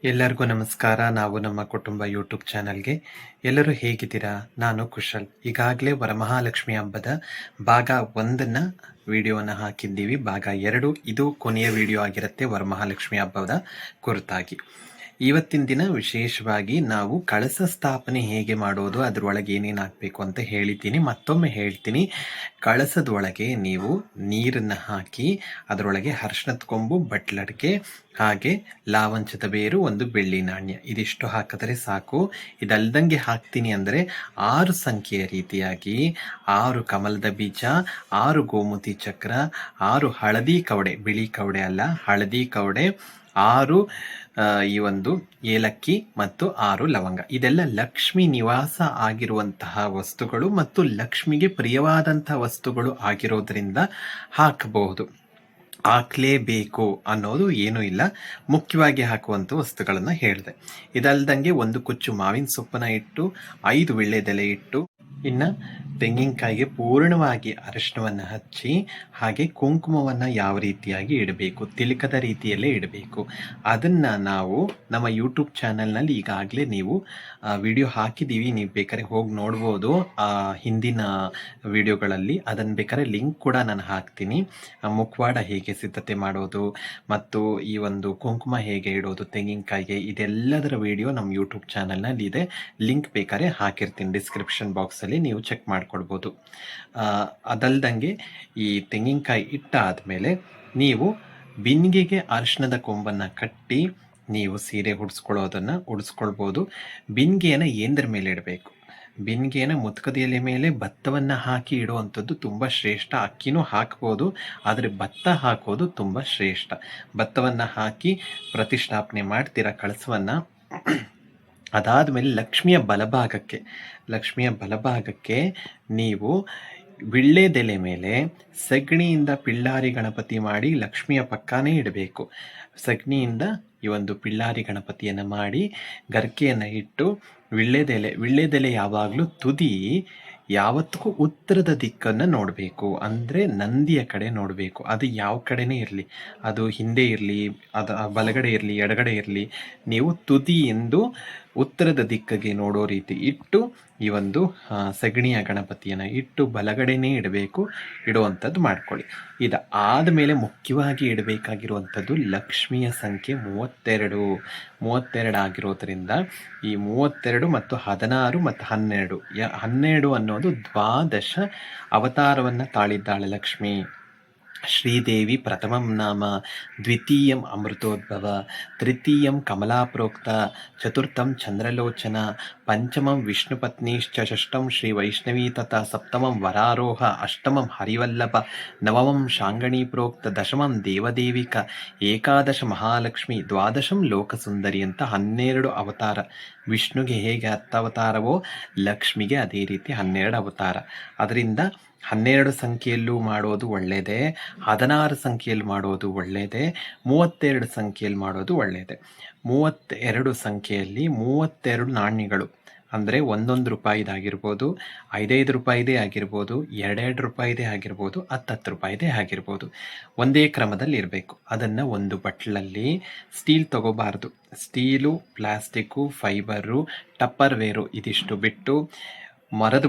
ಎಲ್ಲರಿಗೂ ನಮಸ್ಕಾರ. ನಾವು ನಮ್ಮ ಕುಟುಂಬ ಯೂಟ್ಯೂಬ್ ಚಾನಲ್ಗೆ ಎಲ್ಲರೂ ಹೇಗಿದ್ದೀರಾ? ನಾನು ಕುಶಲ್. ಈಗಾಗಲೇ ವರಮಹಾಲಕ್ಷ್ಮಿ ಹಬ್ಬದ ಭಾಗ 1ನ ವಿಡಿಯೋನ ಹಾಕಿದ್ದೀವಿ. ಭಾಗ 2 ಇದು ಕೊನೆಯ ವಿಡಿಯೋ ಆಗಿರುತ್ತೆ ವರಮಹಾಲಕ್ಷ್ಮಿ ಹಬ್ಬದ ಕುರಿತಾಗಿ. ಇವತ್ತಿನ ದಿನ ವಿಶೇಷವಾಗಿ ನಾವು ಕಳಸ ಸ್ಥಾಪನೆ ಹೇಗೆ ಮಾಡೋದು, ಅದರೊಳಗೆ ಏನೇನು ಹಾಕಬೇಕು ಅಂತ ಹೇಳಿದ್ದೀನಿ. ಮತ್ತೊಮ್ಮೆ ಹೇಳ್ತೀನಿ, ಕಳಸದೊಳಗೆ ನೀವು ನೀರನ್ನು ಹಾಕಿ ಅದರೊಳಗೆ ಅರಿಶಿಣದ ಕೊಂಬು, ಬಟ್ಲಡಿಕೆ, ಹಾಗೆ ಲಾವಂಚದ ಬೇರು, ಒಂದು ಬೆಳ್ಳಿ ನಾಣ್ಯ, ಇದಿಷ್ಟು ಹಾಕಿದ್ರೆ ಸಾಕು. ಇದಲ್ದಂಗೆ ಹಾಕ್ತೀನಿ ಅಂದರೆ 6 ಸಂಖ್ಯೆಯ ರೀತಿಯಾಗಿ 6 ಕಮಲದ ಬೀಜ, 6 ಗೋಮತಿ ಚಕ್ರ, 6 ಹಳದಿ ಕವಡೆ, ಬಿಳಿ ಕವಡೆ ಅಲ್ಲ ಹಳದಿ ಕವಡೆ, 6 ಈ ಒಂದು ಏಲಕ್ಕಿ ಮತ್ತು 6 ಲವಂಗ. ಇದೆಲ್ಲ ಲಕ್ಷ್ಮಿ ನಿವಾಸ ಆಗಿರುವಂತಹ ವಸ್ತುಗಳು ಮತ್ತು ಲಕ್ಷ್ಮಿಗೆ ಪ್ರಿಯವಾದಂತಹ ವಸ್ತುಗಳು ಆಗಿರೋದ್ರಿಂದ ಹಾಕಬಹುದು. ಹಾಕ್ಲೇಬೇಕು ಅನ್ನೋದು ಏನೂ ಇಲ್ಲ, ಮುಖ್ಯವಾಗಿ ಹಾಕುವಂಥ ವಸ್ತುಗಳನ್ನು ಹೇಳಿದೆ. ಇದಲ್ದಂಗೆ ಒಂದು ಕುಚ್ಚು ಮಾವಿನ ಸೊಪ್ಪನ್ನ ಇಟ್ಟು, 5 ವೀಳ್ಯದೆಲೆ ಇಟ್ಟು, ಇನ್ನು ತೆಂಗಿನಕಾಯಿಗೆ ಪೂರ್ಣವಾಗಿ ಅರಿಶಿಣವನ್ನು ಹಚ್ಚಿ, ಹಾಗೆ ಕುಂಕುಮವನ್ನು ಯಾವ ರೀತಿಯಾಗಿ ಇಡಬೇಕು, ತಿಲಕದ ರೀತಿಯಲ್ಲೇ ಇಡಬೇಕು. ಅದನ್ನು ನಾವು ನಮ್ಮ ಯೂಟ್ಯೂಬ್ ಚಾನಲ್ನಲ್ಲಿ ಈಗಾಗಲೇ ನೀವು ವಿಡಿಯೋ ಹಾಕಿದ್ದೀವಿ, ನೀವು ಬೇಕಾದ್ರೆ ಹೋಗಿ ನೋಡ್ಬೋದು ಹಿಂದಿನ ವಿಡಿಯೋಗಳಲ್ಲಿ. ಅದನ್ನು ಬೇಕಾದ್ರೆ ಲಿಂಕ್ ಕೂಡ ನಾನು ಹಾಕ್ತೀನಿ. ಮುಖವಾಡ ಹೇಗೆ ಸಿದ್ಧತೆ ಮಾಡೋದು ಮತ್ತು ಈ ಒಂದು ಕುಂಕುಮ ಹೇಗೆ ಇಡೋದು ತೆಂಗಿನಕಾಯಿಗೆ, ಇದೆಲ್ಲದರ ವಿಡಿಯೋ ನಮ್ಮ ಯೂಟ್ಯೂಬ್ ಚಾನಲ್ನಲ್ಲಿ ಇದೆ. ಲಿಂಕ್ ಬೇಕಾದ್ರೆ ಹಾಕಿರ್ತೀನಿ ಡಿಸ್ಕ್ರಿಪ್ಷನ್ ಬಾಕ್ಸಲ್ಲಿ, ನೀವು ಚೆಕ್ ಮಾಡ್ಕೊಳ್ಬೋದು. ಅದಲ್ದಂಗೆ ಈ ತೆಂಗಿನಕಾಯಿ ಇಟ್ಟಾದಮೇಲೆ ನೀವು ಬಿಂದಿಗೆಗೆ ಅರಿಶಿಣದ ಕೊಂಬನ್ನು ಕಟ್ಟಿ ನೀವು ಸೀರೆ ಉಡಿಸ್ಕೊಳ್ಬೋದು. ಬಿಂದಿಗೆಯನ್ನು ಏನದ್ರ ಮೇಲೆ ಇಡಬೇಕು, ಬಿಂದಿಗೆಯನ್ನು ಮುತ್ಕದ ಎಲೆ ಮೇಲೆ ಭತ್ತವನ್ನು ಹಾಕಿ ಇಡುವಂಥದ್ದು ತುಂಬ ಶ್ರೇಷ್ಠ. ಅಕ್ಕಿನೂ ಹಾಕ್ಬೋದು, ಆದರೆ ಭತ್ತ ಹಾಕೋದು ತುಂಬ ಶ್ರೇಷ್ಠ. ಭತ್ತವನ್ನು ಹಾಕಿ ಪ್ರತಿಷ್ಠಾಪನೆ ಮಾಡ್ತೀರ ಕಳಸವನ್ನು. ಅದಾದಮೇಲೆ ಲಕ್ಷ್ಮಿಯ ಬಲಭಾಗಕ್ಕೆ ನೀವು ವಿಳ್ಳೆದೆಲೆ ಮೇಲೆ ಸಗಣಿಯಿಂದ ಪಿಳ್ಳಾರಿ ಗಣಪತಿ ಮಾಡಿ ಲಕ್ಷ್ಮಿಯ ಪಕ್ಕನೇ ಇಡಬೇಕು. ಸಗಣಿಯಿಂದ ಈ ಒಂದು ಪಿಳ್ಳಾರಿ ಗಣಪತಿಯನ್ನು ಮಾಡಿ ಗರ್ಕೆಯನ್ನು ಇಟ್ಟು, ವಿಳ್ಳೆದೆಲೆ ಯಾವಾಗಲೂ ತುದಿ ಯಾವತ್ತಿಗೂ ಉತ್ತರದ ದಿಕ್ಕನ್ನು ನೋಡಬೇಕು, ಅಂದರೆ ನಂದಿಯ ಕಡೆ ನೋಡಬೇಕು. ಅದು ಯಾವ ಕಡೆನೇ ಇರಲಿ, ಅದು ಹಿಂದೆ ಇರಲಿ, ಅದು ಬಲಗಡೆ ಇರಲಿ, ಎಡಗಡೆ ಇರಲಿ, ನೀವು ತುದಿಯಿಂದ ಉತ್ತರದ ದಿಕ್ಕಿಗೆ ನೋಡೋ ರೀತಿ ಇಟ್ಟು ಈ ಒಂದು ಸಗಣಿಯ ಗಣಪತಿಯನ್ನು ಇಟ್ಟು ಬಲಗಡೆನೇ ಇಡುವಂಥದ್ದು ಮಾಡ್ಕೊಳ್ಳಿ. ಇದು ಆದಮೇಲೆ ಮುಖ್ಯವಾಗಿ ಇಡಬೇಕಾಗಿರುವಂಥದ್ದು ಲಕ್ಷ್ಮಿಯ ಸಂಖ್ಯೆ 32 ಆಗಿರೋದ್ರಿಂದ ಈ 32 ಮತ್ತು 16 ಮತ್ತು 12 ಅನ್ನೋದು ದ್ವಾದಶ ಅವತಾರವನ್ನು ತಾಳಿದ್ದಾಳೆ ಲಕ್ಷ್ಮಿ. ಶ್ರೀದೇವಿ ಪ್ರಥಮಂ ನಾಮ, ದ್ವಿತೀಯಂ ಅಮೃತೋದ್ಭವ, ತೃತೀಯಂ ಕಮಲಾಪ್ರೋಕ್ತ, ಚತುರ್ಥಂ ಚಂದ್ರಲೋಚನ, ಪಂಚಮಂ ವಿಷ್ಣುಪತ್ನಿಶ್ಚ, ಷಷ್ಠಂ ಶ್ರೀ ವೈಷ್ಣವೀ ತಥಾ, ಸಪ್ತಮಂ ವರಾರೋಹ, ಅಷ್ಟಮಂ ಹರಿವಲ್ಲಭ, ನವಮಂ ಶಾಂಗಣಿ ಪ್ರೋಕ್ತ, ದಶಮಂ ದೇವದೇವಿಕ, ಏಕಾದಶ ಮಹಾಲಕ್ಷ್ಮಿ, ದ್ವಾದಶಂ ಲೋಕಸುಂದರಿ ಅಂತ 12 ಅವತಾರ. ವಿಷ್ಣುಗೆ ಹೇಗೆ 10 ಅವತಾರವೋ ಲಕ್ಷ್ಮಿಗೆ ಅದೇ ರೀತಿ 12 ಅವತಾರ. ಅದರಿಂದ 12 ಸಂಖ್ಯೆಯಲ್ಲೂ ಮಾಡೋದು ಒಳ್ಳೆಯದೇ, 16 ಸಂಖ್ಯೆಯಲ್ಲಿ ಮಾಡೋದು ಒಳ್ಳೆಯದೇ, 32 ಸಂಖ್ಯೆಯಲ್ಲಿ ಮಾಡೋದು ಒಳ್ಳೆಯದೇ. 32 ಸಂಖ್ಯೆಯಲ್ಲಿ 32 ನಾಣ್ಯಗಳು, ಅಂದರೆ 1 ರೂಪಾಯಿದಾಗಿರ್ಬೋದು, 5 ರೂಪಾಯಿದೇ ಆಗಿರ್ಬೋದು, 2 ರೂಪಾಯಿದೇ ಆಗಿರ್ಬೋದು, 10 ರೂಪಾಯಿದೇ ಆಗಿರ್ಬೋದು, ಒಂದೇ ಕ್ರಮದಲ್ಲಿ ಇರಬೇಕು. ಅದನ್ನು ಒಂದು ಬಟ್ಲಲ್ಲಿ, ಸ್ಟೀಲ್ ತಗೋಬಾರ್ದು, steel, plastic, fibre, Tupperware ಇದಿಷ್ಟು ಬಿಟ್ಟು ಮರದ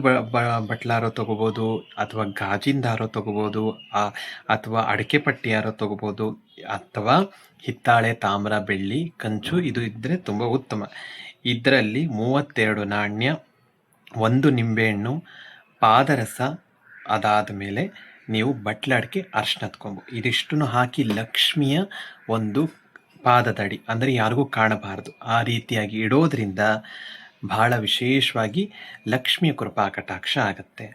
ಬಟ್ಲಾರೋ ತೊಗೋಬೋದು, ಅಥವಾ ಗಾಜಿಂದಾರೋ ತೊಗೋಬೋದು, ಅಥವಾ ಅಡಿಕೆ ಪಟ್ಟಿಯಾರೋ ತೊಗೋಬೋದು, ಅಥವಾ ಹಿತ್ತಾಳೆ, ತಾಮ್ರ, ಬೆಳ್ಳಿ, ಕಂಚು ಇದು ಇದ್ದರೆ ತುಂಬ ಉತ್ತಮ. ಇದರಲ್ಲಿ 32 ನಾಣ್ಯ, 1 ನಿಂಬೆಹಣ್ಣು, ಪಾದರಸ, ಅದಾದ ಮೇಲೆ ನೀವು ಬಟ್ಲಡಿಕೆ, ಅರಿಶಿಣದ ಕೊಂಬು ಇದಿಷ್ಟನ್ನು ಹಾಕಿ ಲಕ್ಷ್ಮಿಯ ಒಂದು ಪಾದದಡಿ, ಅಂದರೆ ಯಾರಿಗೂ ಕಾಣಬಾರದು ಆ ರೀತಿಯಾಗಿ ಇಡೋದ್ರಿಂದ ಬಹಳ ವಿಶೇಷವಾಗಿ ಲಕ್ಷ್ಮಿಯ ಕೃಪಾ ಕಟಾಕ್ಷ ಆಗುತ್ತೆ.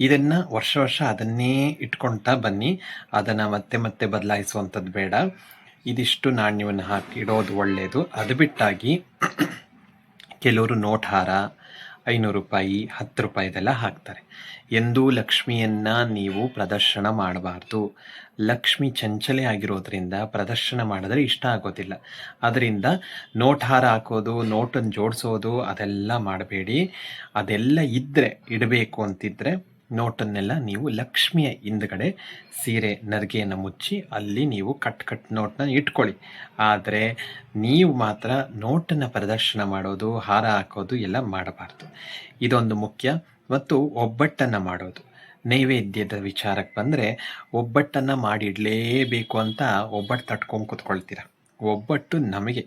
ಇದನ್ನು ವರ್ಷ ಅದನ್ನೇ ಇಟ್ಕೊಳ್ತಾ ಬನ್ನಿ, ಅದನ್ನು ಮತ್ತೆ ಬದಲಾಯಿಸುವಂಥದ್ದು ಬೇಡ. ಇದಿಷ್ಟು ನಾಣ್ಯವನ್ನು ಹಾಕಿ ಇಡೋದು ಒಳ್ಳೆಯದು. ಅದು ಬಿಟ್ಟಾಗಿ ಕೆಲವರು ನೋಟ್ ಹಾರ, 500 ರೂಪಾಯಿ, 10 ರೂಪಾಯಿದೆಲ್ಲ ಹಾಕ್ತಾರೆ. ಎಂದೂ ಲಕ್ಷ್ಮಿಯನ್ನು ನೀವು ಪ್ರದರ್ಶನ ಮಾಡಬಾರ್ದು. ಲಕ್ಷ್ಮಿ ಚಂಚಲೆ ಆಗಿರೋದ್ರಿಂದ ಪ್ರದರ್ಶನ ಮಾಡಿದ್ರೆ ಇಷ್ಟ ಆಗೋದಿಲ್ಲ. ಅದರಿಂದ ನೋಟ್ ಹಾರ ಹಾಕೋದು, ನೋಟನ್ನು ಜೋಡಿಸೋದು ಅದೆಲ್ಲ ಮಾಡಬೇಡಿ. ಅದೆಲ್ಲ ಇದ್ದರೆ, ಇಡಬೇಕು ಅಂತಿದ್ದರೆ ನೋಟನ್ನೆಲ್ಲ ನೀವು ಲಕ್ಷ್ಮಿಯ ಹಿಂದ್ಗಡೆ ಸೀರೆ ನರಿಗೆಯನ್ನು ಮುಚ್ಚಿ ಅಲ್ಲಿ ನೀವು ಕಟ್ ನೋಟನ್ನ ಇಟ್ಕೊಳ್ಳಿ. ಆದರೆ ನೀವು ಮಾತ್ರ ನೋಟನ್ನು ಪ್ರದರ್ಶನ ಮಾಡೋದು, ಹಾರ ಹಾಕೋದು ಎಲ್ಲ ಮಾಡಬಾರ್ದು. ಇದೊಂದು ಮುಖ್ಯ. ಮತ್ತು ಒಬ್ಬಟ್ಟನ್ನು ಮಾಡೋದು, ನೈವೇದ್ಯದ ವಿಚಾರಕ್ಕೆ ಬಂದರೆ ಒಬ್ಬಟ್ಟನ್ನು ಮಾಡಿಡಲೇಬೇಕು ಅಂತ ಒಬ್ಬಟ್ಟು ತಟ್ಕೊಂಡು ಕೂತ್ಕೊಳ್ತೀರ. ಒಬ್ಬಟ್ಟು ನಮಗೆ,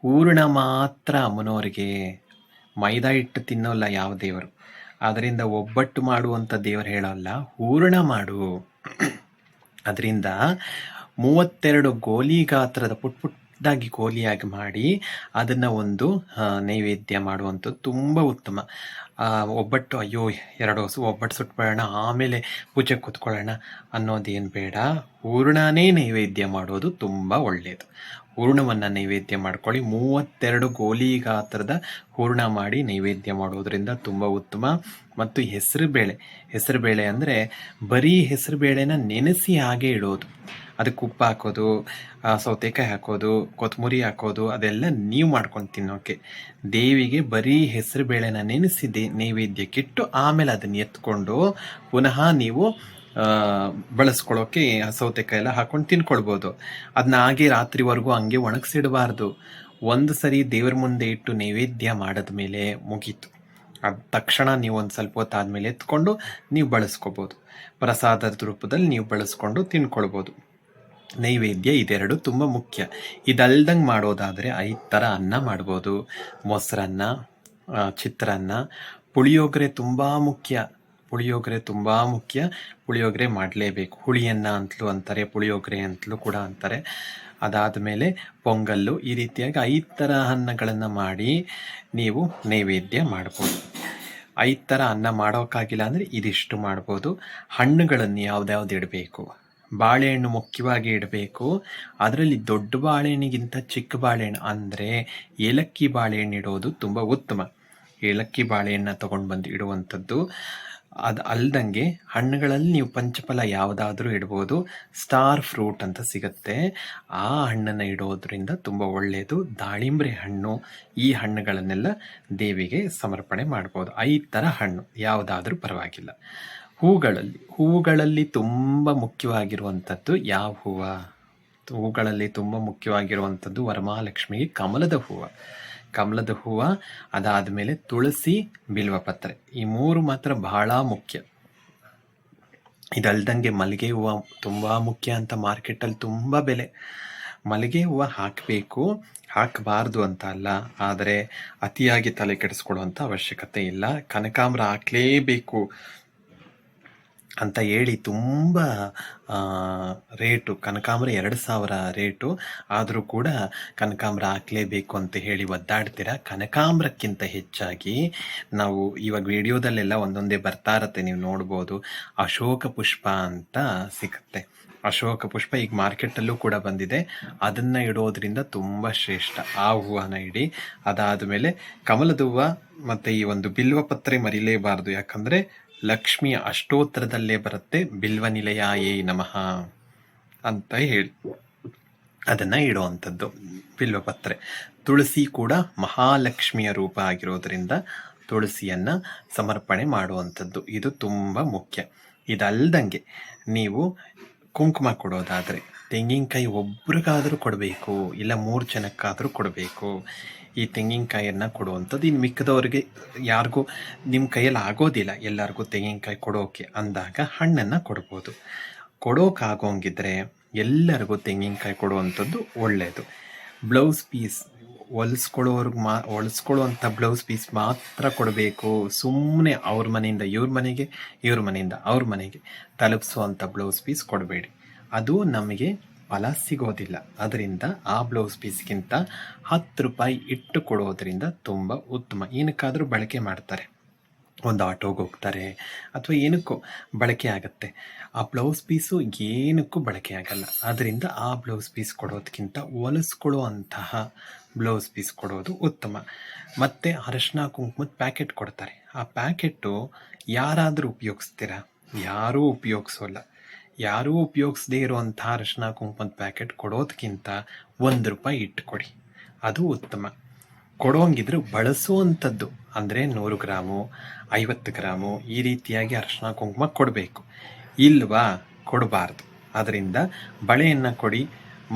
ಹೂರಣ ಮಾತ್ರ ಅಮ್ಮನವ್ರಿಗೆ. ಮೈದಾ ಹಿಟ್ಟು ತಿನ್ನೋಲ್ಲ ಯಾವ ದೇವರು. ಅದರಿಂದ ಒಬ್ಬಟ್ಟು ಮಾಡುವಂಥ ದೇವರು ಹೇಳೋಲ್ಲ, ಹೂರಣ ಮಾಡು. ಅದರಿಂದ 32 ಗೋಲಿ ಗಾತ್ರದ ಪುಟ್ಟಾಗಿ ಗೋಲಿಯಾಗಿ ಮಾಡಿ ಅದನ್ನು ಒಂದು ನೈವೇದ್ಯ ಮಾಡುವಂಥದ್ದು ತುಂಬ ಉತ್ತಮ. ಒಬ್ಬಟ್ಟು ಅಯ್ಯೋ 2 ಹೊಸು ಒಬ್ಬಟ್ಟು ಸುಟ್ಬೇಡ ಆಮೇಲೆ ಪೂಜೆ ಕೂತ್ಕೊಳ್ಳೋಣ ಅನ್ನೋದೇನು ಬೇಡ. ಹೂರಣನೇ ನೈವೇದ್ಯ ಮಾಡೋದು ತುಂಬ ಒಳ್ಳೆಯದು. ಹೂರ್ಣವನ್ನು ನೈವೇದ್ಯ ಮಾಡ್ಕೊಳ್ಳಿ. 32 ಗೋಲಿ ಗಾತ್ರದ ಹೂರ್ಣ ಮಾಡಿ ನೈವೇದ್ಯ ಮಾಡೋದ್ರಿಂದ ತುಂಬ ಉತ್ತಮ. ಮತ್ತು ಹೆಸರುಬೇಳೆ ಅಂದರೆ ಬರೀ ಹೆಸರುಬೇಳೆನ ನೆನೆಸಿ ಹಾಗೆ ಇಡೋದು. ಅದಕ್ಕೆ ಉಪ್ಪು ಹಾಕೋದು, ಸೌತೆಕಾಯಿ ಹಾಕೋದು, ಕೊತ್ತಂಬರಿ ಹಾಕೋದು, ಅದೆಲ್ಲ ನೀವು ಮಾಡ್ಕೊಂಡು ತಿನ್ನೋಕೆ. ದೇವಿಗೆ ಬರೀ ಹೆಸರುಬೇಳೆನ ನೆನೆಸಿ ನೈವೇದ್ಯಕ್ಕಿಟ್ಟು ಆಮೇಲೆ ಅದನ್ನು ಎತ್ಕೊಂಡು ಪುನಃ ನೀವು ಬಳಸ್ಕೊಳ್ಳೋಕೆ ಸೌತೆಕಾಯಿ ಎಲ್ಲ ಹಾಕೊಂಡು ತಿನ್ಕೊಳ್ಬೋದು. ಅದನ್ನ ಹಾಗೆ ರಾತ್ರಿವರೆಗೂ ಹಂಗೆ ಒಣಗಿಸಿಡಬಾರ್ದು. ಒಂದು ಸರಿ ದೇವ್ರ ಮುಂದೆ ಇಟ್ಟು ನೈವೇದ್ಯ ಮಾಡಿದ ಮೇಲೆ ಮುಗೀತು. ಅದು ತಕ್ಷಣ ನೀವು ಒಂದು ಸ್ವಲ್ಪ ಹೊತ್ತಾದ್ಮೇಲೆ ಎತ್ಕೊಂಡು ನೀವು ಬಳಸ್ಕೋಬೋದು. ಪ್ರಸಾದದ ರೂಪದಲ್ಲಿ ನೀವು ಬಳಸ್ಕೊಂಡು ತಿನ್ಕೊಳ್ಬೋದು. ನೈವೇದ್ಯ ಇದೆರಡು ತುಂಬ ಮುಖ್ಯ. ಇದಲ್ದಂಗೆ ಮಾಡೋದಾದರೆ 5 ಥರ ಅನ್ನ ಮಾಡ್ಬೋದು. ಮೊಸರನ್ನ, ಚಿತ್ರಾನ್ನ, ಪುಳಿಯೋಗರೆ ತುಂಬ ಮುಖ್ಯ. ಪುಳಿಯೋಗರೆ ಮಾಡಲೇಬೇಕು. ಹುಳಿಯನ್ನ ಅಂತಲೂ ಅಂತಾರೆ, ಪುಳಿಯೋಗರೆ ಅಂತಲೂ ಕೂಡ ಅಂತಾರೆ. ಅದಾದ ಮೇಲೆ ಪೊಂಗಲ್ಲು, ಈ ರೀತಿಯಾಗಿ 5 ಥರ ಅನ್ನಗಳನ್ನು ಮಾಡಿ ನೀವು ನೈವೇದ್ಯ ಮಾಡ್ಬೋದು. 5 ಥರ ಅನ್ನ ಮಾಡೋಕ್ಕಾಗಿಲ್ಲ ಅಂದರೆ ಇದಿಷ್ಟು ಮಾಡ್ಬೋದು. ಹಣ್ಣುಗಳನ್ನು ಯಾವ್ದ್ಯಾವ್ದು ಇಡಬೇಕು? ಬಾಳೆಹಣ್ಣು ಮುಖ್ಯವಾಗಿ ಇಡಬೇಕು. ಅದರಲ್ಲಿ ದೊಡ್ಡ ಬಾಳೆಹಣ್ಣಿಗಿಂತ ಚಿಕ್ಕ ಬಾಳೆಹಣ್ಣು ಅಂದರೆ ಏಲಕ್ಕಿ ಬಾಳೆಹಣ್ಣು ಇಡೋದು ತುಂಬ ಉತ್ತಮ. ಏಲಕ್ಕಿ ಬಾಳೆಹಣ್ಣ ತೊಗೊಂಡು ಬಂದು ಇಡುವಂಥದ್ದು. ಅದು ಅಲ್ದಂಗೆ ಹಣ್ಣುಗಳಲ್ಲಿ ನೀವು ಪಂಚಫಲ ಯಾವುದಾದ್ರೂ ಇಡ್ಬೋದು. ಸ್ಟಾರ್ ಫ್ರೂಟ್ ಅಂತ ಸಿಗುತ್ತೆ, ಆ ಹಣ್ಣನ್ನು ಇಡೋದ್ರಿಂದ ತುಂಬ ಒಳ್ಳೆಯದು. ದಾಳಿಂಬ್ರೆ ಹಣ್ಣು, ಈ ಹಣ್ಣುಗಳನ್ನೆಲ್ಲ ದೇವಿಗೆ ಸಮರ್ಪಣೆ ಮಾಡ್ಬೋದು. 5 ಥರ ಹಣ್ಣು ಯಾವುದಾದ್ರೂ ಪರವಾಗಿಲ್ಲ. ಹೂಗಳಲ್ಲಿ ತುಂಬ ಮುಖ್ಯವಾಗಿರುವಂಥದ್ದು ಯಾವ ಹೂವು? ಹೂಗಳಲ್ಲಿ ತುಂಬ ಮುಖ್ಯವಾಗಿರುವಂಥದ್ದು ವರಮಹಾಲಕ್ಷ್ಮಿಗೆ ಕಮಲದ ಹೂವು, ಅದಾದ ಮೇಲೆ ತುಳಸಿ, ಬಿಲ್ವಪತ್ರೆ, ಈ 3 ಮಾತ್ರ ಬಹಳ ಮುಖ್ಯ. ಇದಲ್ದಂಗೆ ಮಲ್ಲಿಗೆ ಹೂವು ತುಂಬ ಮುಖ್ಯ ಅಂತ ಮಾರ್ಕೆಟಲ್ಲಿ ತುಂಬ ಬೆಲೆ. ಮಲ್ಲಿಗೆ ಹೂವು ಹಾಕಬೇಕು, ಹಾಕಬಾರ್ದು ಅಂತ ಅಲ್ಲ, ಆದರೆ ಅತಿಯಾಗಿ ತಲೆ ಕೆಡಿಸ್ಕೊಳ್ಳುವಂಥ ಅವಶ್ಯಕತೆ ಇಲ್ಲ. ಕನಕಾಂಬರ ಹಾಕಲೇಬೇಕು ಅಂತ ಹೇಳಿ ತುಂಬ ರೇಟು, ಕನಕಾಂಬರ 2000 ರೇಟು, ಆದರೂ ಕೂಡ ಕನಕಾಂಬರ ಹಾಕಲೇಬೇಕು ಅಂತ ಹೇಳಿ ಒದ್ದಾಡ್ತೀರ. ಕನಕಾಂಬರಕ್ಕಿಂತ ಹೆಚ್ಚಾಗಿ ನಾವು ಇವಾಗ ವಿಡಿಯೋದಲ್ಲೆಲ್ಲ ಒಂದೊಂದೇ ಬರ್ತಾ ಇರತ್ತೆ, ನೀವು ನೋಡ್ಬೋದು. ಅಶೋಕ ಪುಷ್ಪ ಅಂತ ಸಿಗುತ್ತೆ. ಅಶೋಕ ಪುಷ್ಪ ಈಗ ಮಾರ್ಕೆಟಲ್ಲೂ ಕೂಡ ಬಂದಿದೆ. ಅದನ್ನು ಇಡೋದ್ರಿಂದ ತುಂಬ ಶ್ರೇಷ್ಠ. ಆ ಹೂವನ್ನ ಇಡಿ. ಅದಾದ ಮೇಲೆ ಕಮಲದ ಹೂವು ಮತ್ತು ಈ ಒಂದು ಬಿಲ್ವಪತ್ರೆ ಮರಿಲೇಬಾರ್ದು. ಯಾಕಂದರೆ ಲಕ್ಷ್ಮಿಯ ಅಷ್ಟೋತ್ತರದಲ್ಲೇ ಬರುತ್ತೆ, ಬಿಲ್ವನಿಲಯಾಯೇ ನಮಃ ಅಂತ ಹೇಳಿ ಅದನ್ನು ಇಡುವಂಥದ್ದು ಬಿಲ್ವಪತ್ರೆ. ತುಳಸಿ ಕೂಡ ಮಹಾಲಕ್ಷ್ಮಿಯ ರೂಪ ಆಗಿರೋದ್ರಿಂದ ತುಳಸಿಯನ್ನು ಸಮರ್ಪಣೆ ಮಾಡುವಂಥದ್ದು ಇದು ತುಂಬ ಮುಖ್ಯ. ಇದಲ್ದಂಗೆ ನೀವು ಕುಂಕುಮ ಕೊಡೋದಾದರೆ ತೆಂಗಿನಕಾಯಿ ಒಬ್ರಿಗಾದರೂ ಕೊಡಬೇಕು, ಇಲ್ಲ 3 ಜನಕ್ಕಾದರೂ ಕೊಡಬೇಕು. ಈ ತೆಂಗಿನಕಾಯಿಯನ್ನು ಕೊಡುವಂಥದ್ದು. ಇನ್ನು ಮಿಕ್ಕದವ್ರಿಗೆ ಯಾರಿಗೂ ನಿಮ್ಮ ಕೈಯಲ್ಲಿ ಆಗೋದಿಲ್ಲ ಎಲ್ಲರಿಗೂ ತೆಂಗಿನಕಾಯಿ ಕೊಡೋಕೆ ಅಂದಾಗ ಹಣ್ಣನ್ನು ಕೊಡ್ಬೋದು. ಕೊಡೋಕ್ಕಾಗೋಂಗಿದ್ರೆ ಎಲ್ಲರಿಗೂ ತೆಂಗಿನಕಾಯಿ ಕೊಡುವಂಥದ್ದು ಒಳ್ಳೆಯದು. ಬ್ಲೌಸ್ ಪೀಸ್ ಹೊಲಿಸ್ಕೊಳ್ಳುವಂಥ ಬ್ಲೌಸ್ ಪೀಸ್ ಮಾತ್ರ ಕೊಡಬೇಕು. ಸುಮ್ಮನೆ ಅವ್ರ ಮನೆಯಿಂದ ಇವ್ರ ಮನೆಗೆ, ಇವ್ರ ಮನೆಯಿಂದ ಅವ್ರ ಮನೆಗೆ ತಲುಪಿಸುವಂಥ ಬ್ಲೌಸ್ ಪೀಸ್ ಕೊಡಬೇಡಿ. ಅದು ನಮಗೆ ಫಲ ಸಿಗೋದಿಲ್ಲ. ಅದರಿಂದ ಆ ಬ್ಲೌಸ್ ಪೀಸ್ಗಿಂತ 10 ರೂಪಾಯಿ ಇಟ್ಟು ಕೊಡೋದ್ರಿಂದ ತುಂಬ ಉತ್ತಮ. ಏನಕ್ಕಾದರೂ ಬಳಕೆ ಮಾಡ್ತಾರೆ, ಒಂದು ಆಟೋಗೆ ಹೋಗ್ತಾರೆ ಅಥವಾ ಏನಕ್ಕೂ ಬಳಕೆ ಆಗುತ್ತೆ. ಆ ಬ್ಲೌಸ್ ಪೀಸು ಏನಕ್ಕೂ ಬಳಕೆ ಆಗಲ್ಲ. ಅದರಿಂದ ಆ ಬ್ಲೌಸ್ ಪೀಸ್ ಕೊಡೋದಕ್ಕಿಂತ ಹೊಲಿಸ್ಕೊಳ್ಳುವಂತಹ ಬ್ಲೌಸ್ ಪೀಸ್ ಕೊಡೋದು ಉತ್ತಮ. ಮತ್ತು ಅರಶಿನ ಕುಂಕುಮದ ಪ್ಯಾಕೆಟ್ ಕೊಡ್ತಾರೆ. ಆ ಪ್ಯಾಕೆಟು ಯಾರಾದರೂ ಉಪಯೋಗಿಸ್ತೀರಾ? ಯಾರೂ ಉಪಯೋಗಿಸೋಲ್ಲ. ಯಾರೂ ಉಪಯೋಗಿಸದೇ ಇರುವಂಥ ಅರಶಿನ ಕುಂಕುಮದ ಪ್ಯಾಕೆಟ್ ಕೊಡೋದಕ್ಕಿಂತ 1 ರೂಪಾಯಿ ಇಟ್ಟು ಕೊಡಿ, ಅದು ಉತ್ತಮ. ಕೊಡೋಂಗಿದ್ರೆ ಬಳಸುವಂಥದ್ದು ಅಂದರೆ 100 ಗ್ರಾಮು 50 ಗ್ರಾಮು ಈ ರೀತಿಯಾಗಿ ಅರಿಶಿನ ಕುಂಕುಮ ಕೊಡಬೇಕು. ಇಲ್ವಾ ಕೊಡಬಾರ್ದು. ಅದರಿಂದ ಬಳೆಯನ್ನು ಕೊಡಿ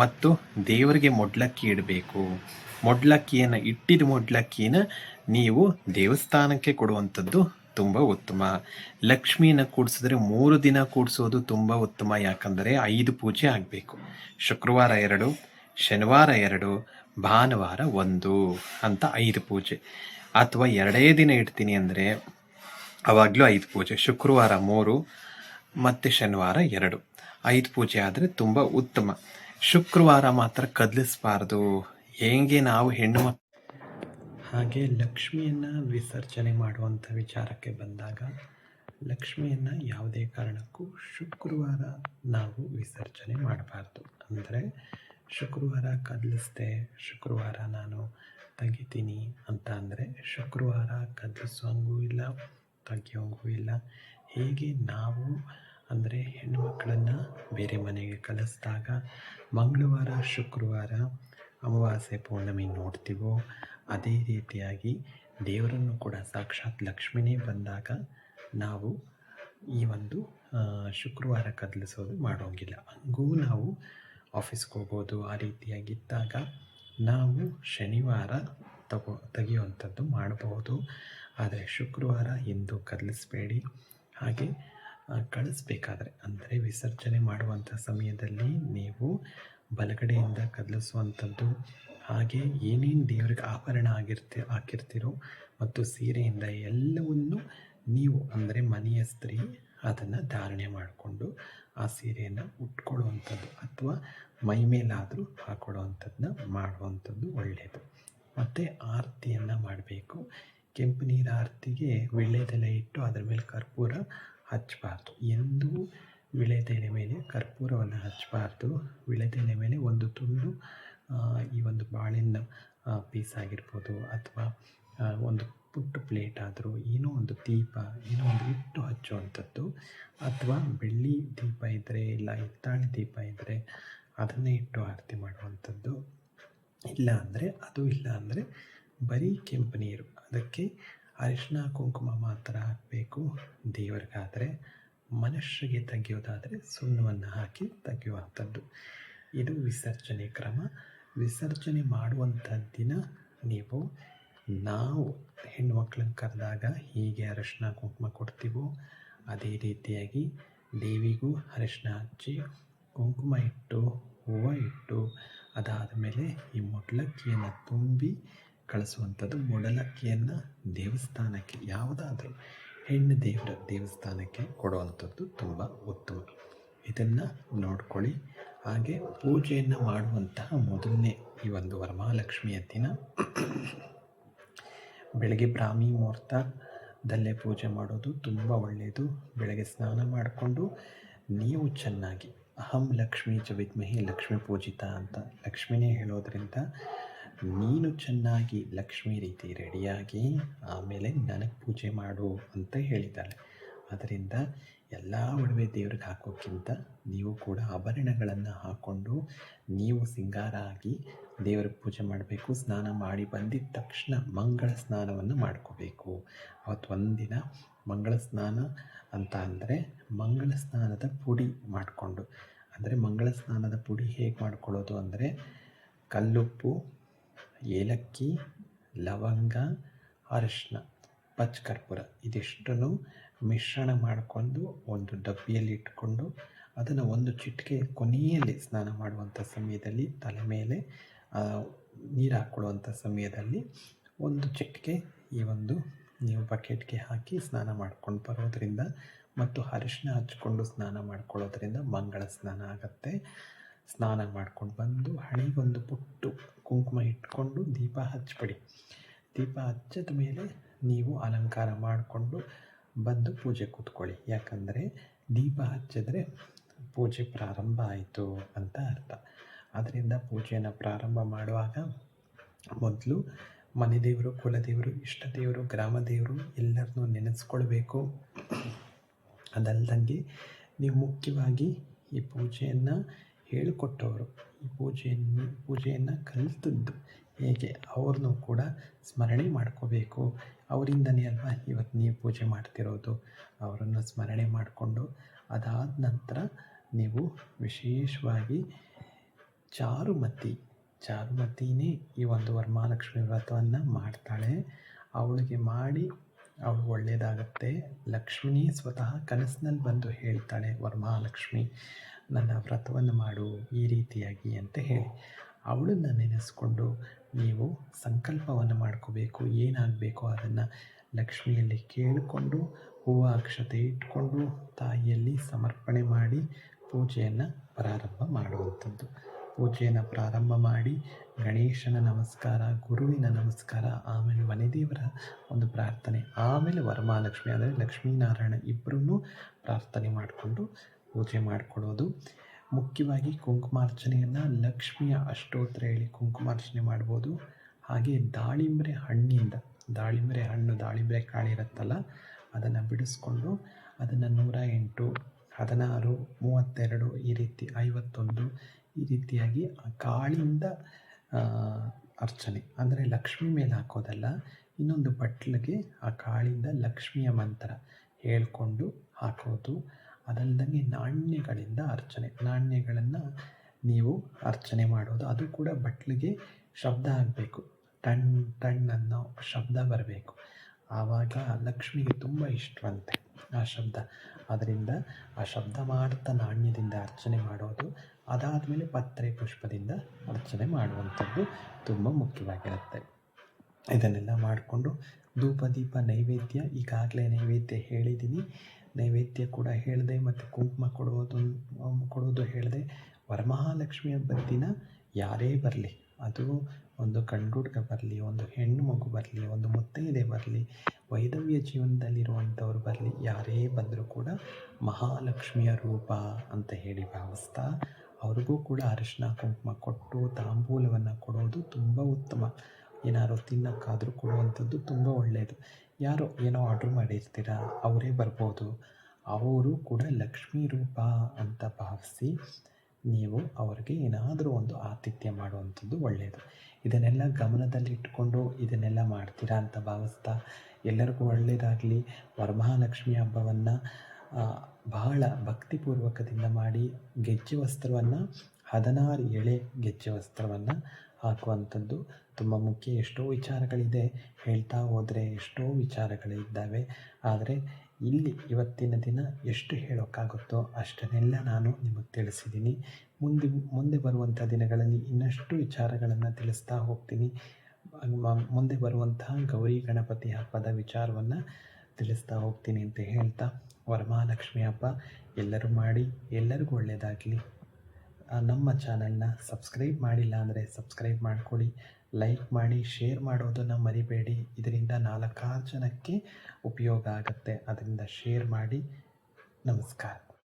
ಮತ್ತು ದೇವರಿಗೆ ಮೊಡ್ಲಕ್ಕಿ ಇಡಬೇಕು. ಮೊಡ್ಲಕ್ಕಿಯನ್ನು ಇಟ್ಟಿದ ಮೊಡ್ಲಕ್ಕಿನ ನೀವು ದೇವಸ್ಥಾನಕ್ಕೆ ಕೊಡುವಂಥದ್ದು ತುಂಬ ಉತ್ತಮ. ಲಕ್ಷ್ಮಿಯನ್ನು ಕೂಡಿಸಿದ್ರೆ 3 ದಿನ ಕೂಡಿಸೋದು ತುಂಬ ಉತ್ತಮ. ಯಾಕಂದರೆ 5 ಪೂಜೆ ಆಗಬೇಕು. ಶುಕ್ರವಾರ 2, ಶನಿವಾರ 2, ಭಾನುವಾರ 1 ಅಂತ 5 ಪೂಜೆ. ಅಥವಾ 2 ದಿನ ಇಡ್ತೀನಿ ಅಂದರೆ ಅವಾಗಲೂ 5 ಪೂಜೆ. ಶುಕ್ರವಾರ 3 ಮತ್ತು ಶನಿವಾರ 2, 5 ಪೂಜೆ ಆದರೆ ತುಂಬ ಉತ್ತಮ. ಶುಕ್ರವಾರ ಮಾತ್ರ ಕದಲಿಸಬಾರ್ದು. ಹೇಗೆ ನಾವು ಹೆಣ್ಣು ಹಾಗೆ ಲಕ್ಷ್ಮಿಯನ್ನು ವಿಸರ್ಜನೆ ಮಾಡುವಂಥ ವಿಚಾರಕ್ಕೆ ಬಂದಾಗ ಲಕ್ಷ್ಮಿಯನ್ನು ಯಾವುದೇ ಕಾರಣಕ್ಕೂ ಶುಕ್ರವಾರ ನಾವು ವಿಸರ್ಜನೆ ಮಾಡಬಾರ್ದು. ಅಂದರೆ ಶುಕ್ರವಾರ ಕದಲಿಸ್ದೆ, ಶುಕ್ರವಾರ ನಾನು ತೆಗಿತೀನಿ ಅಂತ ಅಂದರೆ ಶುಕ್ರವಾರ ಕದಲಿಸೋಂಗೂ ಇಲ್ಲ, ತೆಗಿಯೋಂಗೂ ಇಲ್ಲ. ಹೇಗೆ ನಾವು ಅಂದರೆ ಹೆಣ್ಣುಮಕ್ಕಳನ್ನು ಬೇರೆ ಮನೆಗೆ ಕಳಿಸಿದಾಗ ಮಂಗಳವಾರ ಶುಕ್ರವಾರ ಅಮಾವಾಸ್ಯೆ ಪೌರ್ಣಮಿ ನೋಡ್ತೀವೋ ಅದೇ ರೀತಿಯಾಗಿ ದೇವರನ್ನು ಕೂಡ ಸಾಕ್ಷಾತ್ ಲಕ್ಷ್ಮಿನೇ ಬಂದಾಗ ನಾವು ಈ ಒಂದು ಶುಕ್ರವಾರ ಕದಲಿಸೋದು ಮಾಡೋಂಗಿಲ್ಲ. ಹಂಗೂ ನಾವು ಆಫೀಸ್ಗೆ ಹೋಗೋದು ಆ ರೀತಿಯಾಗಿದ್ದಾಗ ನಾವು ಶನಿವಾರ ತೆಗೆಯುವಂಥದ್ದು ಮಾಡಬಹುದು. ಆದರೆ ಶುಕ್ರವಾರ ಎಂದು ಕದಲಿಸಬೇಡಿ. ಹಾಗೆ ಕಳಿಸ್ಬೇಕಾದ್ರೆ ಅಂದರೆ ವಿಸರ್ಜನೆ ಮಾಡುವಂಥ ಸಮಯದಲ್ಲಿ ನೀವು ಬಲಗಡೆಯಿಂದ ಕದಲಿಸುವಂಥದ್ದು, ಹಾಗೆ ಏನೇನು ದೇವರಿಗೆ ಆಭರಣ ಹಾಕಿರ್ತೀರೋ ಮತ್ತು ಸೀರೆಯಿಂದ ಎಲ್ಲವನ್ನು ನೀವು ಅಂದರೆ ಮನೆಯ ಸ್ತ್ರೀ ಅದನ್ನು ಧಾರಣೆ ಮಾಡಿಕೊಂಡು ಆ ಸೀರೆಯನ್ನು ಉಟ್ಕೊಳ್ಳುವಂಥದ್ದು ಅಥವಾ ಮೈ ಮೇಲಾದರೂ ಹಾಕೊಳ್ಳುವಂಥದ್ದನ್ನ ಮಾಡುವಂಥದ್ದು ಒಳ್ಳೆಯದು. ಮತ್ತು ಆರತಿಯನ್ನು ಮಾಡಬೇಕು. ಕೆಂಪು ನೀರು ಆರತಿಗೆ ವೀಳ್ಯದೆಲೆ ಇಟ್ಟು ಅದರ ಮೇಲೆ ಕರ್ಪೂರ ಹಚ್ಚಬಾರ್ದು. ಎಂದೂ ವೀಳ್ಯದೆಲೆ ಮೇಲೆ ಕರ್ಪೂರವನ್ನು ಹಚ್ಚಬಾರ್ದು. ವೀಳ್ಯದೆಲೆ ಮೇಲೆ ಒಂದು ತುಂಡು ಈ ಒಂದು ಬಾಳೆಹಣ್ಣು ಪೀಸ್ ಆಗಿರ್ಬೋದು ಅಥವಾ ಒಂದು ಪುಟ್ಟ ಪ್ಲೇಟ್ ಆದರೂ ಏನೋ ಒಂದು ದೀಪ ಏನೋ ಒಂದು ಇಟ್ಟು ಹಚ್ಚುವಂಥದ್ದು, ಅಥವಾ ಬೆಳ್ಳಿ ದೀಪ ಇದ್ದರೆ ಇಲ್ಲ ಹಿತ್ತಾಳೆ ದೀಪ ಇದ್ದರೆ ಅದನ್ನೇ ಇಟ್ಟು ಆರತಿ ಮಾಡುವಂಥದ್ದು. ಇಲ್ಲ ಅಂದರೆ ಬರೀ ಕೆಂಪು ನೀರು, ಅದಕ್ಕೆ ಅರಿಶಿನ ಕುಂಕುಮ ಮಾತ್ರ ಹಾಕಬೇಕು. ದೇವರಿಗಾದರೆ ಮನುಷ್ಯರಿಗೆ ತೆಗೆಯೋದಾದರೆ ಸುಣ್ಣವನ್ನು ಹಾಕಿ ತೆಗೆಯುವಂಥದ್ದು. ಇದು ವಿಸರ್ಜನೆ ಕ್ರಮ. ವಿಸರ್ಜನೆ ಮಾಡುವಂಥ ದಿನ ನಾವು ಹೆಣ್ಣುಮಕ್ಳನ್ನ ಕರೆದಾಗ ಹೀಗೆ ಅರಿಶಿನ ಕುಂಕುಮ ಕೊಡ್ತೀವೋ ಅದೇ ರೀತಿಯಾಗಿ ದೇವಿಗೂ ಅರಿಶಿನ ಹಚ್ಚಿ ಕುಂಕುಮ ಇಟ್ಟು ಹೂವು ಇಟ್ಟು ಅದಾದ ಮೇಲೆ ಈ ಮೊಡ್ಲಕ್ಕಿಯನ್ನು ತುಂಬಿ ಕಳಿಸುವಂಥದ್ದು. ಮೊಡಲಕ್ಕಿಯನ್ನು ದೇವಸ್ಥಾನಕ್ಕೆ ಯಾವುದಾದ್ರೂ ಹೆಣ್ಣು ದೇವರ ದೇವಸ್ಥಾನಕ್ಕೆ ಕೊಡುವಂಥದ್ದು ತುಂಬ ಉತ್ತಮ. ಇದನ್ನು ನೋಡ್ಕೊಳ್ಳಿ. ಹಾಗೆ ಪೂಜೆಯನ್ನು ಮಾಡುವಂತಹ ಮೊದಲನೇ ಈ ಒಂದು ವರಮಹಾಲಕ್ಷ್ಮಿಯ ದಿನ ಬೆಳಗ್ಗೆ ಬ್ರಾಹ್ಮಿ ಮುಹೂರ್ತದಲ್ಲೇ ಪೂಜೆ ಮಾಡೋದು ತುಂಬ ಒಳ್ಳೆಯದು. ಬೆಳಗ್ಗೆ ಸ್ನಾನ ಮಾಡಿಕೊಂಡು ನೀವು ಚೆನ್ನಾಗಿ ಅಹಂ ಲಕ್ಷ್ಮೀ ಚ ವಿದ್ಮಹಿ ಲಕ್ಷ್ಮೀ ಪೂಜಿತ ಅಂತ ಲಕ್ಷ್ಮಿನೇ ಹೇಳೋದ್ರಿಂದ ನೀನು ಚೆನ್ನಾಗಿ ಲಕ್ಷ್ಮೀ ರೀತಿ ರೆಡಿಯಾಗಿ ಆಮೇಲೆ ನನಗೆ ಪೂಜೆ ಮಾಡು ಅಂತ ಹೇಳಿದ್ದಾಳೆ. ಅದರಿಂದ ಎಲ್ಲ ಒಡವೆ ದೇವ್ರಿಗೆ ಹಾಕೋಕ್ಕಿಂತ ನೀವು ಕೂಡ ಆಭರಣಗಳನ್ನು ಹಾಕ್ಕೊಂಡು ನೀವು ಸಿಂಗಾರ ಆಗಿ ದೇವ್ರಿಗೆ ಪೂಜೆ ಮಾಡಬೇಕು. ಸ್ನಾನ ಮಾಡಿ ಬಂದಿದ್ದ ತಕ್ಷಣ ಮಂಗಳ ಸ್ನಾನವನ್ನು ಮಾಡ್ಕೋಬೇಕು. ಅವತ್ತು ಒಂದಿನ ಮಂಗಳ ಸ್ನಾನ ಅಂತ ಅಂದರೆ ಮಂಗಳ ಸ್ನಾನದ ಪುಡಿ ಮಾಡಿಕೊಂಡು, ಅಂದರೆ ಮಂಗಳ ಸ್ನಾನದ ಪುಡಿ ಹೇಗೆ ಮಾಡ್ಕೊಳ್ಳೋದು ಅಂದರೆ ಕಲ್ಲುಪ್ಪು, ಏಲಕ್ಕಿ, ಲವಂಗ, ಅರಿಶಿನ, ಪಚ್ಚಕರ್ಪೂರ ಇದಿಷ್ಟನ್ನು ಮಿಶ್ರಣ ಮಾಡಿಕೊಂಡು ಒಂದು ಡಬ್ಬಿಯಲ್ಲಿ ಇಟ್ಕೊಂಡು ಅದನ್ನು ಒಂದು ಚಿಟಿಕೆ ಕೊನೆಯಲ್ಲಿ ಸ್ನಾನ ಮಾಡುವಂಥ ಸಮಯದಲ್ಲಿ ತಲೆ ಮೇಲೆ ನೀರು ಹಾಕ್ಕೊಳ್ಳುವಂಥ ಸಮಯದಲ್ಲಿ ಒಂದು ಚಿಟಿಕೆ ಈ ಒಂದು ನೀವು ಬಕೆಟ್ಗೆ ಹಾಕಿ ಸ್ನಾನ ಮಾಡ್ಕೊಂಡು ಬರೋದರಿಂದ ಮತ್ತು ಅರಿಶಿನ ಹಚ್ಕೊಂಡು ಸ್ನಾನ ಮಾಡ್ಕೊಳ್ಳೋದ್ರಿಂದ ಮಂಗಳ ಸ್ನಾನ ಆಗುತ್ತೆ. ಸ್ನಾನ ಮಾಡ್ಕೊಂಡು ಬಂದು ಹಣೆಗೊಂದು ಪುಟ್ಟು ಕುಂಕುಮ ಇಟ್ಕೊಂಡು ದೀಪ ಹಚ್ಬಿಡಿ. ದೀಪ ಹಚ್ಚಿದ ಮೇಲೆ ನೀವು ಅಲಂಕಾರ ಮಾಡಿಕೊಂಡು ಬಂದು ಪೂಜೆ ಕೂತ್ಕೊಳ್ಳಿ. ಯಾಕಂದರೆ ದೀಪ ಹಚ್ಚಿದ್ರೆ ಪೂಜೆ ಪ್ರಾರಂಭ ಆಯಿತು ಅಂತ ಅರ್ಥ. ಅದರಿಂದ ಪೂಜೆಯನ್ನು ಪ್ರಾರಂಭ ಮಾಡುವಾಗ ಮೊದಲು ಮನೆ ದೇವರು, ಕುಲದೇವರು, ಇಷ್ಟ ದೇವರು, ಗ್ರಾಮ ದೇವರು ಎಲ್ಲರನ್ನೂ ನೆನೆಸ್ಕೊಳ್ಬೇಕು. ಅದಲ್ಲದಂಗೆ ನೀವು ಮುಖ್ಯವಾಗಿ ಈ ಪೂಜೆಯನ್ನು ಹೇಳಿಕೊಟ್ಟವರು, ಈ ಪೂಜೆಯನ್ನು ಕಲಿತದ್ದು ಹೇಗೆ ಅವ್ರನ್ನೂ ಕೂಡ ಸ್ಮರಣೆ ಮಾಡ್ಕೋಬೇಕು. ಅವರಿಂದನೇ ಅಲ್ವಾ ಇವತ್ತು ನೀವು ಪೂಜೆ ಮಾಡ್ತಿರೋದು. ಅವರನ್ನು ಸ್ಮರಣೆ ಮಾಡಿಕೊಂಡು ಅದಾದ ನಂತರ ನೀವು ವಿಶೇಷವಾಗಿ ಚಾರುಮತಿನೇ ಈ ಒಂದು ವರಮಹಾಲಕ್ಷ್ಮಿ ವ್ರತವನ್ನು ಮಾಡ್ತಾಳೆ. ಅವಳಿಗೆ ಮಾಡಿ ಅವಳು ಒಳ್ಳೆಯದಾಗತ್ತೆ. ಲಕ್ಷ್ಮಿನೇ ಸ್ವತಃ ಕನಸಿನಲ್ಲಿ ಬಂದು ಹೇಳ್ತಾಳೆ, ವರಮಹಾಲಕ್ಷ್ಮಿ ನನ್ನ ವ್ರತವನ್ನು ಮಾಡು ಈ ರೀತಿಯಾಗಿ ಅಂತ ಹೇಳಿ. ಅವಳನ್ನು ನೆನೆಸ್ಕೊಂಡು ನೀವು ಸಂಕಲ್ಪವನ್ನು ಮಾಡ್ಕೋಬೇಕು. ಏನಾಗಬೇಕೋ ಅದನ್ನು ಲಕ್ಷ್ಮಿಯಲ್ಲಿ ಕೇಳಿಕೊಂಡು ಹೂವು ಅಕ್ಷತೆ ಇಟ್ಕೊಂಡು ತಾಯಿಯಲ್ಲಿ ಸಮರ್ಪಣೆ ಮಾಡಿ ಪೂಜೆಯನ್ನು ಪ್ರಾರಂಭ ಮಾಡುವಂಥದ್ದು. ಪೂಜೆಯನ್ನು ಪ್ರಾರಂಭ ಮಾಡಿ ಗಣೇಶನ ನಮಸ್ಕಾರ, ಗುರುವಿನ ನಮಸ್ಕಾರ, ಆಮೇಲೆ ಮನೆದೇವರ ಒಂದು ಪ್ರಾರ್ಥನೆ, ಆಮೇಲೆ ವರಮಹಾಲಕ್ಷ್ಮಿ ಅಂದರೆ ಲಕ್ಷ್ಮೀನಾರಾಯಣ ಇಬ್ಬರೂ ಪ್ರಾರ್ಥನೆ ಮಾಡಿಕೊಂಡು ಪೂಜೆ ಮಾಡಿಕೊಡೋದು. ಮುಖ್ಯವಾಗಿ ಕುಂಕುಮಾರ್ಚನೆಯನ್ನು ಲಕ್ಷ್ಮಿಯ ಅಷ್ಟೋತ್ತರ ಹೇಳಿ ಕುಂಕುಮಾರ್ಚನೆ ಮಾಡ್ಬೋದು. ಹಾಗೆ ದಾಳಿಂಬೆ ಕಾಳಿರುತ್ತಲ್ಲ ಅದನ್ನು ಬಿಡಿಸ್ಕೊಂಡು ಅದನ್ನು 108, 16, 32 ಈ ರೀತಿ 51 ಈ ರೀತಿಯಾಗಿ ಆ ಕಾಳಿಂದ ಅರ್ಚನೆ ಅಂದರೆ ಲಕ್ಷ್ಮಿ ಮೇಲೆ ಹಾಕೋದಲ್ಲ, ಇನ್ನೊಂದು ಬಟ್ಲಿಗೆ ಆ ಕಾಳಿಂದ ಲಕ್ಷ್ಮಿಯ ಮಂತ್ರ ಹೇಳ್ಕೊಂಡು ಹಾಕೋದು. ಅದಲ್ಲದೆ ನಾಣ್ಯಗಳಿಂದ ನಾಣ್ಯಗಳನ್ನು ನೀವು ಅರ್ಚನೆ ಮಾಡೋದು. ಅದು ಕೂಡ ಬಟ್ಲಿಗೆ ಶಬ್ದ ಆಗಬೇಕು, ಟಣ್ ಟಣ್ ಅನ್ನೋ ಶಬ್ದ ಬರಬೇಕು. ಆವಾಗ ಲಕ್ಷ್ಮಿಗೆ ತುಂಬ ಇಷ್ಟವಂತೆ ಆ ಶಬ್ದ. ಅದರಿಂದ ಆ ಶಬ್ದ ಮಾಡ್ತಾ ನಾಣ್ಯದಿಂದ ಅರ್ಚನೆ ಮಾಡೋದು. ಅದಾದಮೇಲೆ ಪತ್ರೆ ಪುಷ್ಪದಿಂದ ಅರ್ಚನೆ ಮಾಡುವಂಥದ್ದು ತುಂಬ ಮುಖ್ಯವಾಗಿರುತ್ತೆ. ಇದನ್ನೆಲ್ಲ ಮಾಡಿಕೊಂಡು ಧೂಪ ದೀಪ ನೈವೇದ್ಯ, ಈಗಾಗಲೇ ನೈವೇದ್ಯ ಹೇಳಿದ್ದೀನಿ. ನೈವೇದ್ಯ ಕೂಡ ಹೇಳಿದೆ ಮತ್ತು ಕುಂಕುಮ ಕೊಡೋದು ಹೇಳಿದೆ. ವರಮಹಾಲಕ್ಷ್ಮಿ ಹಬ್ಬದ ದಿನ ಯಾರೇ ಬರಲಿ, ಅದು ಒಂದು ಗಂಡು ಹುಡುಗ ಬರಲಿ, ಒಂದು ಹೆಣ್ಣು ಮಗು ಬರಲಿ, ಒಂದು ಮುತ್ತೈದೆ ಬರಲಿ, ವೈದವ್ಯ ಜೀವನದಲ್ಲಿರುವಂಥವ್ರು ಬರಲಿ, ಯಾರೇ ಬಂದರೂ ಕೂಡ ಮಹಾಲಕ್ಷ್ಮಿಯ ರೂಪ ಅಂತ ಹೇಳಿ ಭಾವಿಸ್ತಾ ಅವ್ರಿಗೂ ಕೂಡ ಅರಿಶಿನ ಕುಂಕುಮ ಕೊಟ್ಟು ತಾಂಬೂಲವನ್ನು ಕೊಡೋದು ತುಂಬ ಉತ್ತಮ. ಏನಾದ್ರು ತಿನ್ನೋಕ್ಕಾದರೂ ಕೊಡುವಂಥದ್ದು ತುಂಬ ಒಳ್ಳೆಯದು. ಯಾರೋ ಏನೋ ಆರ್ಡ್ರ್ ಮಾಡಿರ್ತೀರ, ಅವರೇ ಬರ್ಬೋದು, ಅವರು ಕೂಡ ಲಕ್ಷ್ಮೀ ರೂಪ ಅಂತ ಭಾವಿಸಿ ನೀವು ಅವ್ರಿಗೆ ಏನಾದರೂ ಒಂದು ಆತಿಥ್ಯ ಮಾಡುವಂಥದ್ದು ಒಳ್ಳೆಯದು. ಇದನ್ನೆಲ್ಲ ಗಮನದಲ್ಲಿಟ್ಟುಕೊಂಡು ಇದನ್ನೆಲ್ಲ ಮಾಡ್ತೀರಾ ಅಂತ ಭಾವಿಸ್ತಾ ಎಲ್ಲರಿಗೂ ಒಳ್ಳೆಯದಾಗಲಿ. ವರಮಹಾಲಕ್ಷ್ಮಿ ಹಬ್ಬವನ್ನು ಬಹಳ ಭಕ್ತಿಪೂರ್ವಕದಿಂದ ಮಾಡಿ ಗೆಜ್ಜೆ ವಸ್ತ್ರವನ್ನು 16 ಎಳೆ ಗೆಜ್ಜೆ ವಸ್ತ್ರವನ್ನು ಹಾಕುವಂಥದ್ದು ತುಂಬ ಮುಖ್ಯ. ಎಷ್ಟೋ ವಿಚಾರಗಳಿದೆ, ಹೇಳ್ತಾ ಹೋದರೆ ಎಷ್ಟೋ ವಿಚಾರಗಳಿದ್ದಾವೆ. ಆದರೆ ಇಲ್ಲಿ ಇವತ್ತಿನ ದಿನ ಎಷ್ಟು ಹೇಳೋಕ್ಕಾಗುತ್ತೋ ಅಷ್ಟನ್ನೆಲ್ಲ ನಾನು ನಿಮಗೆ ತಿಳಿಸಿದ್ದೀನಿ. ಮುಂದೆ ಬರುವಂಥ ದಿನಗಳಲ್ಲಿ ಇನ್ನಷ್ಟು ವಿಚಾರಗಳನ್ನು ತಿಳಿಸ್ತಾ ಹೋಗ್ತೀನಿ. ಮುಂದೆ ಬರುವಂತಹ ಗೌರಿ ಗಣಪತಿ ಹಬ್ಬದ ವಿಚಾರವನ್ನು ತಿಳಿಸ್ತಾ ಹೋಗ್ತೀನಿ ಅಂತ ಹೇಳ್ತಾ, ವರಮಹಾಲಕ್ಷ್ಮಿ ಹಬ್ಬ ಎಲ್ಲರೂ ಮಾಡಿ, ಎಲ್ಲರಿಗೂ ಒಳ್ಳೆಯದಾಗಲಿ. ನಮ್ಮ ಚಾನಲ್ನ ಸಬ್ಸ್ಕ್ರೈಬ್ ಮಾಡಿಲ್ಲ ಅಂದರೆ ಸಬ್ಸ್ಕ್ರೈಬ್ ಮಾಡಿಕೊಡಿ, ಲೈಕ್ ಮಾಡಿ, ಶೇರ್ ಮಾಡೋದನ್ನು ಮರಿಬೇಡಿ. ಇದರಿಂದ 4 ಜನಕ್ಕೆ ಉಪಯೋಗ ಆಗುತ್ತೆ. ಅದರಿಂದ ಶೇರ್ ಮಾಡಿ. ನಮಸ್ಕಾರ.